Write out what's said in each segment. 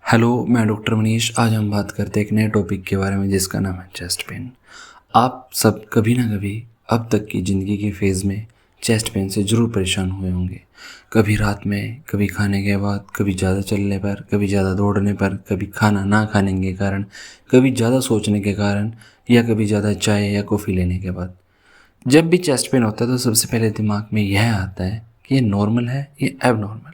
Hello, मैं doctor Manish. आज हम बात करते हैं एक नए टॉपिक के बारे में जिसका नाम है चेस्ट पेन। आप सब कभी ना कभी अब तक की ज़िंदगी के फेज़ में चेस्ट पेन से ज़रूर परेशान हुए होंगे। कभी रात में, कभी खाने के बाद, कभी ज़्यादा चलने पर, कभी ज़्यादा दौड़ने पर, कभी खाना ना खाने के कारण, कभी ज़्यादा सोचने के कारण या कभी ज़्यादा चाय या कॉफ़ी लेने के बाद। जब भी चेस्ट पेन होता है तो सबसे पहले दिमाग में यह आता है कि ये नॉर्मल है या एबनॉर्मल।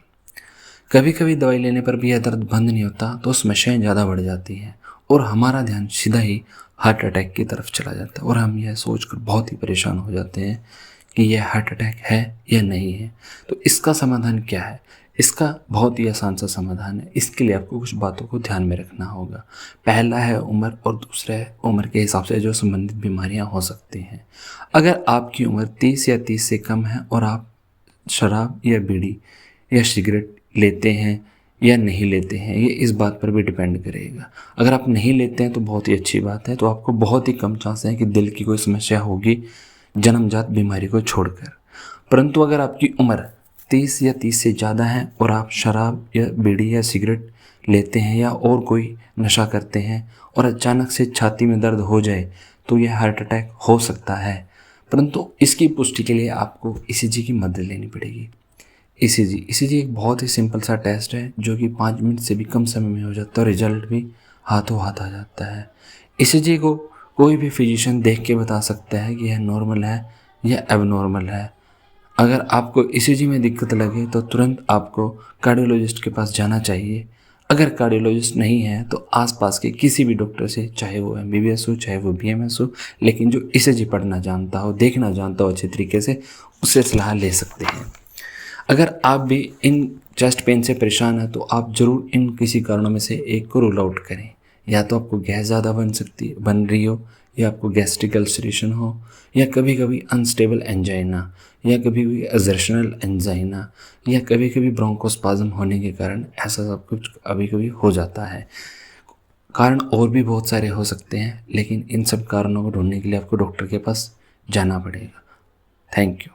कभी कभी दवाई लेने पर भी यह दर्द बंद नहीं होता तो समस्याएं ज़्यादा बढ़ जाती हैं और हमारा ध्यान सीधा ही हार्ट अटैक की तरफ चला जाता है और हम यह सोचकर बहुत ही परेशान हो जाते हैं कि यह हार्ट अटैक है या नहीं है। तो इसका समाधान क्या है? इसका बहुत ही आसान सा समाधान है। इसके लिए आपको कुछ बातों को ध्यान में रखना होगा। पहला है उम्र और दूसरा है उम्र के हिसाब से जो संबंधित बीमारियां हो सकती हैं। अगर आपकी उम्र 30 या 30 से कम है और आप शराब या बीड़ी या सिगरेट लेते हैं या नहीं लेते हैं, ये इस बात पर भी डिपेंड करेगा। अगर आप नहीं लेते हैं तो बहुत ही अच्छी बात है, तो आपको बहुत ही कम चांस है कि दिल की कोई समस्या होगी जन्मजात बीमारी को छोड़कर। परंतु अगर आपकी उम्र 30 या 30 से ज़्यादा है और आप शराब या बीड़ी या सिगरेट लेते हैं या और कोई नशा करते हैं और अचानक से छाती में दर्द हो जाए तो यह हार्ट अटैक हो सकता है। परंतु इसकी पुष्टि के लिए आपको ईसीजी की मदद लेनी पड़ेगी। ईसीजी एक बहुत ही सिंपल सा टेस्ट है जो कि 5 मिनट से भी कम समय में हो जाता है और रिजल्ट भी हाथों हाथ आ जाता है। ईसीजी को कोई भी फिजिशियन देख के बता सकता है कि यह नॉर्मल है या एबनॉर्मल है। अगर आपको ईसीजी में दिक्कत लगे तो तुरंत आपको कार्डियोलॉजिस्ट के पास जाना चाहिए। अगर कार्डियोलॉजिस्ट नहीं है तो आसपास के किसी भी डॉक्टर से, चाहे वो एमबीबीएस हो चाहे वो बीएमएस हो, लेकिन जो ईसीजी पढ़ना जानता हो, देखना जानता हो अच्छे तरीके से, उससे सलाह ले सकते हैं। अगर आप भी इन चेस्ट पेन से परेशान हैं तो आप ज़रूर इन किसी कारणों में से एक को रूल आउट करें। या तो आपको गैस ज़्यादा बन रही हो, या आपको गैस्ट्रिक अल्सरेशन हो, या कभी कभी अनस्टेबल एंजाइना, या कभी कभी एक्सर्शनल एंजाइना, या कभी कभी ब्रोंकोस्पाज्म होने के कारण ऐसा सब कुछ कभी कभी हो जाता है। कारण और भी बहुत सारे हो सकते हैं, लेकिन इन सब कारणों को ढूंढने के लिए आपको डॉक्टर के पास जाना पड़ेगा। Thank you.